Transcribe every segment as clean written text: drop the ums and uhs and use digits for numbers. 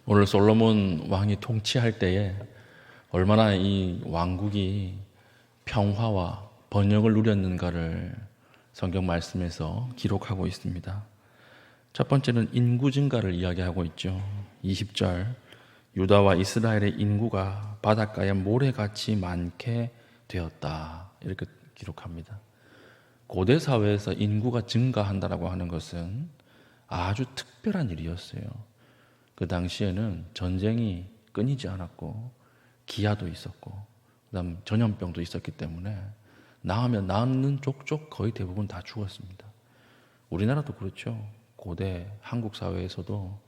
오늘 솔로몬 왕이 통치할 때에 얼마나 이 왕국이 평화와 번영을 누렸는가를 성경 말씀에서 기록하고 있습니다. 첫 번째는 인구 증가를 이야기하고 있죠. 20절 유다와 이스라엘의 인구가 바닷가에 모래같이 많게 되었다, 이렇게 기록합니다. 고대 사회에서 인구가 증가한다라고 하는 것은 아주 특별한 일이었어요. 그 당시에는 전쟁이 끊이지 않았고 기아도 있었고 그다음 전염병도 있었기 때문에 낳으면 낳는 족족 거의 대부분 다 죽었습니다. 우리나라도 그렇죠. 고대 한국 사회에서도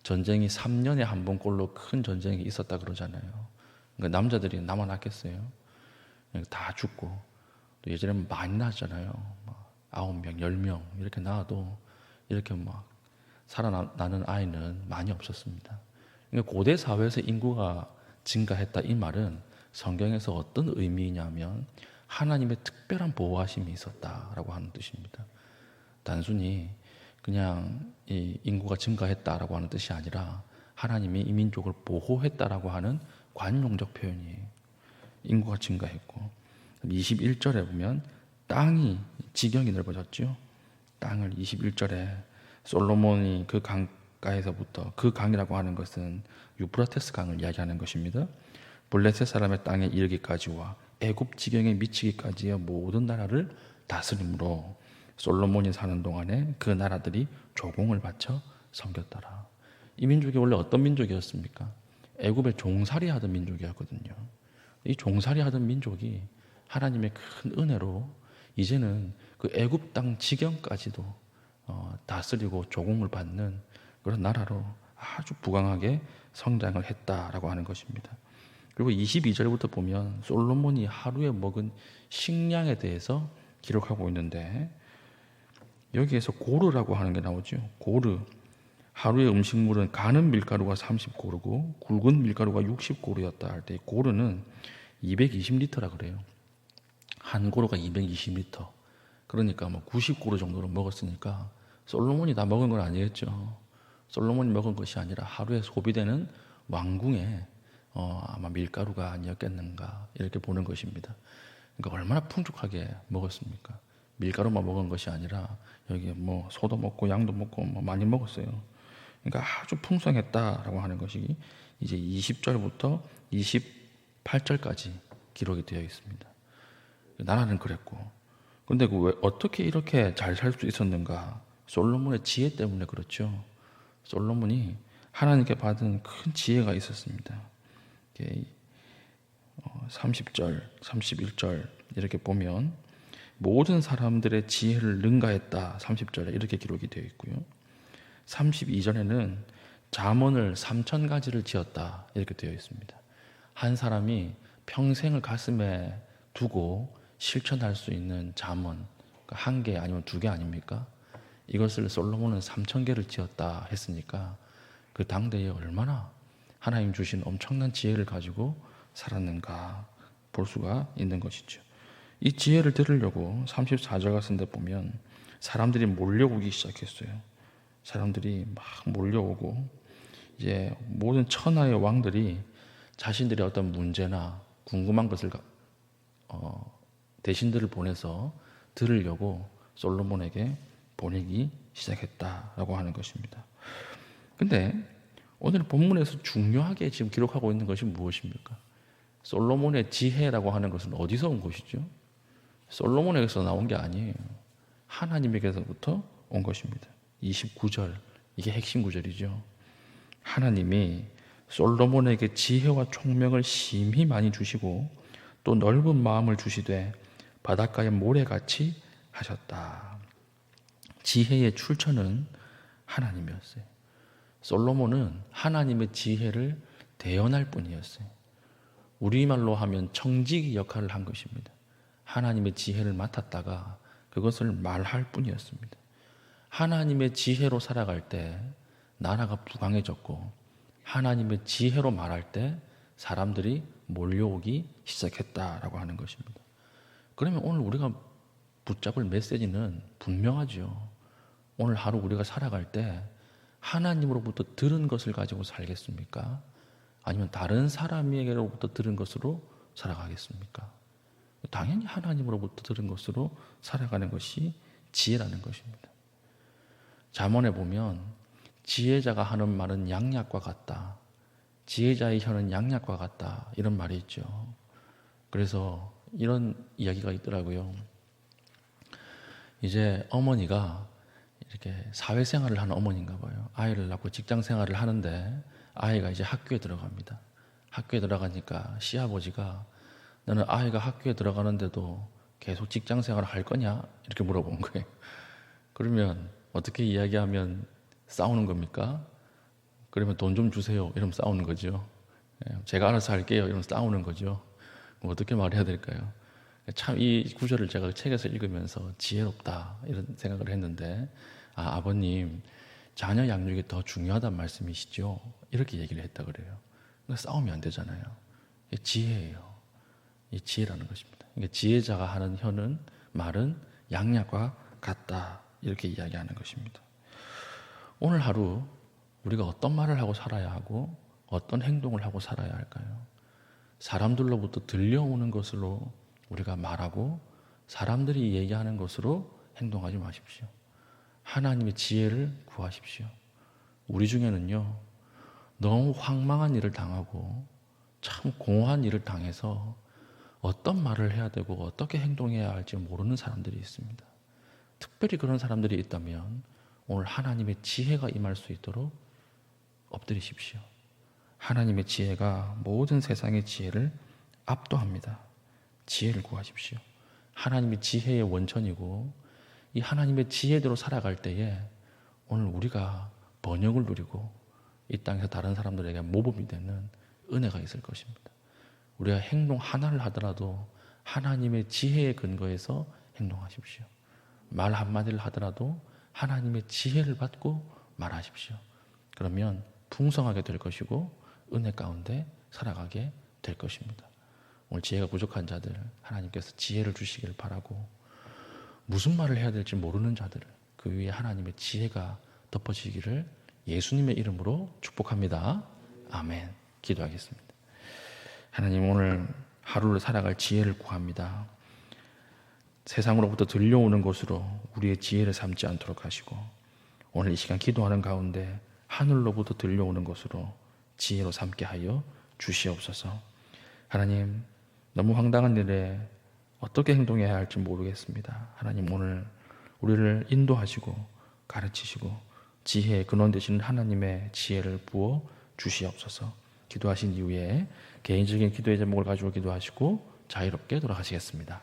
전쟁이 3년에 한 번꼴로 큰 전쟁이 있었다 그러잖아요. 그러니까 남자들이 남아났겠어요? 다 죽고, 또 예전에는 많이 낳았잖아요. 9명, 10명 이렇게 낳아도 이렇게 막 살아나는 아이는 많이 없었습니다. 그러니까 고대 사회에서 인구가 증가했다, 이 말은 성경에서 어떤 의미냐면 하나님의 특별한 보호하심이 있었다라고 하는 뜻입니다. 단순히 그냥 이 인구가 증가했다라고 하는 뜻이 아니라 하나님이 이 민족을 보호했다라고 하는 관용적 표현이에요. 인구가 증가했고, 21절에 보면 땅이 지경이 넓어졌죠. 땅을 21절에 솔로몬이 그 강가에서부터, 그 강이라고 하는 것은 유프라테스 강을 이야기하는 것입니다. 블레셋 사람의 땅에 이르기까지와 애굽 지경에 미치기까지의 모든 나라를 다스림으로 솔로몬이 사는 동안에 그 나라들이 조공을 바쳐 섬겼더라. 이 민족이 원래 어떤 민족이었습니까? 애굽에 종살이 하던 민족이었거든요. 이 종살이 하던 민족이 하나님의 큰 은혜로 이제는 그 애굽 땅 지경까지도 다스리고 조공을 받는 그런 나라로 아주 부강하게 성장을 했다라고 하는 것입니다. 그리고 22절부터 보면 솔로몬이 하루에 먹은 식량에 대해서 기록하고 있는데, 여기에서 고르라고 하는 게 나오죠. 고르. 하루의 음식물은 가는 밀가루가 30고르고 굵은 밀가루가 60고르였다 할 때, 고르는 220리터라 그래요. 한 고르가 220리터. 그러니까 뭐 90고르 정도를 먹었으니까 솔로몬이 다 먹은 건 아니겠죠. 솔로몬이 먹은 것이 아니라 하루에 소비되는 왕궁의 아마 밀가루가 아니었겠는가, 이렇게 보는 것입니다. 그러니까 얼마나 풍족하게 먹었습니까? 밀가루만 먹은 것이 아니라 여기에 뭐 소도 먹고 양도 먹고 뭐 많이 먹었어요. 그러니까 아주 풍성했다라고 하는 것이 이제 20절부터 28절까지 기록이 되어 있습니다. 나라는 그랬고, 근데 왜 어떻게 이렇게 잘 살 수 있었는가? 솔로몬의 지혜 때문에 그렇죠. 솔로몬이 하나님께 받은 큰 지혜가 있었습니다. 30절, 31절 이렇게 보면 모든 사람들의 지혜를 능가했다, 30절에 이렇게 기록이 되어 있고요. 32절에는 잠언을 3000가지를 지었다, 이렇게 되어 있습니다. 한 사람이 평생을 가슴에 두고 실천할 수 있는 잠언, 한 개 아니면 두 개 아닙니까? 이것을 솔로몬은 3000개를 지었다 했으니까 그 당대에 얼마나 하나님 주신 엄청난 지혜를 가지고 살았는가 볼 수가 있는 것이죠. 이 지혜를 들으려고 34절 같은 데 보면 사람들이 몰려오기 시작했어요. 사람들이 막 몰려오고, 이제 모든 천하의 왕들이 자신들의 어떤 문제나 궁금한 것을 대신들을 보내서 들으려고 솔로몬에게 보내기 시작했다라고 하는 것입니다. 근데 오늘 본문에서 중요하게 지금 기록하고 있는 것이 무엇입니까? 솔로몬의 지혜라고 하는 것은 어디서 온 것이죠? 솔로몬에게서 나온 게 아니에요. 하나님에게서부터 온 것입니다. 29절, 이게 핵심 구절이죠. 하나님이 솔로몬에게 지혜와 총명을 심히 많이 주시고 또 넓은 마음을 주시되 바닷가의 모래같이 하셨다. 지혜의 출처는 하나님이었어요. 솔로몬은 하나님의 지혜를 대연할 뿐이었어요. 우리말로 하면 청지기 역할을 한 것입니다. 하나님의 지혜를 맡았다가 그것을 말할 뿐이었습니다. 하나님의 지혜로 살아갈 때 나라가 부강해졌고, 하나님의 지혜로 말할 때 사람들이 몰려오기 시작했다라고 하는 것입니다. 그러면 오늘 우리가 붙잡을 메시지는 분명하죠. 오늘 하루 우리가 살아갈 때 하나님으로부터 들은 것을 가지고 살겠습니까? 아니면 다른 사람에게로부터 들은 것으로 살아가겠습니까? 당연히 하나님으로부터 들은 것으로 살아가는 것이 지혜라는 것입니다. 잠언에 보면 지혜자가 하는 말은 양약과 같다. 지혜자의 혀는 양약과 같다. 이런 말이 있죠. 그래서 이런 이야기가 있더라고요. 이제 어머니가 이렇게 사회생활을 하는 어머니인가 봐요. 아이를 낳고 직장생활을 하는데 아이가 이제 학교에 들어갑니다. 학교에 들어가니까 시아버지가 너는 아이가 학교에 들어가는데도 계속 직장생활을 할 거냐? 이렇게 물어본 거예요. 그러면 어떻게 이야기하면 싸우는 겁니까? 그러면 돈 좀 주세요. 이러면 싸우는 거죠. 제가 알아서 할게요. 이러면 싸우는 거죠. 어떻게 말해야 될까요? 참 이 구절을 제가 책에서 읽으면서 지혜롭다 이런 생각을 했는데 아버님 자녀 양육이 더 중요하다는 말씀이시죠? 이렇게 얘기를 했다 그래요. 그러니까 싸우면 안 되잖아요. 이게 지혜예요. 이 지혜라는 것입니다. 그러니까 지혜자가 하는 말은 양약과 같다 이렇게 이야기하는 것입니다. 오늘 하루 우리가 어떤 말을 하고 살아야 하고 어떤 행동을 하고 살아야 할까요? 사람들로부터 들려오는 것으로 우리가 말하고 사람들이 얘기하는 것으로 행동하지 마십시오. 하나님의 지혜를 구하십시오. 우리 중에는요, 너무 황망한 일을 당하고 참 공허한 일을 당해서 어떤 말을 해야 되고 어떻게 행동해야 할지 모르는 사람들이 있습니다. 특별히 그런 사람들이 있다면 오늘 하나님의 지혜가 임할 수 있도록 엎드리십시오. 하나님의 지혜가 모든 세상의 지혜를 압도합니다. 지혜를 구하십시오. 하나님의 지혜의 원천이고 이 하나님의 지혜대로 살아갈 때에 오늘 우리가 번영을 누리고 이 땅에서 다른 사람들에게 모범이 되는 은혜가 있을 것입니다. 우리가 행동 하나를 하더라도 하나님의 지혜에 근거해서 행동하십시오. 말 한마디를 하더라도 하나님의 지혜를 받고 말하십시오. 그러면 풍성하게 될 것이고 은혜 가운데 살아가게 될 것입니다. 오늘 지혜가 부족한 자들 하나님께서 지혜를 주시기를 바라고 무슨 말을 해야 될지 모르는 자들 그 위에 하나님의 지혜가 덮어지기를 예수님의 이름으로 축복합니다. 아멘. 기도하겠습니다. 하나님 오늘 하루를 살아갈 지혜를 구합니다. 세상으로부터 들려오는 것으로 우리의 지혜를 삼지 않도록 하시고 오늘 이 시간 기도하는 가운데 하늘로부터 들려오는 것으로 지혜로 삼게 하여 주시옵소서. 하나님 너무 황당한 일에 어떻게 행동해야 할지 모르겠습니다. 하나님 오늘 우리를 인도하시고 가르치시고 지혜의 근원 되시는 하나님의 지혜를 부어 주시옵소서. 기도하신 이후에 개인적인 기도의 제목을 가지고 기도하시고 자유롭게 돌아가시겠습니다.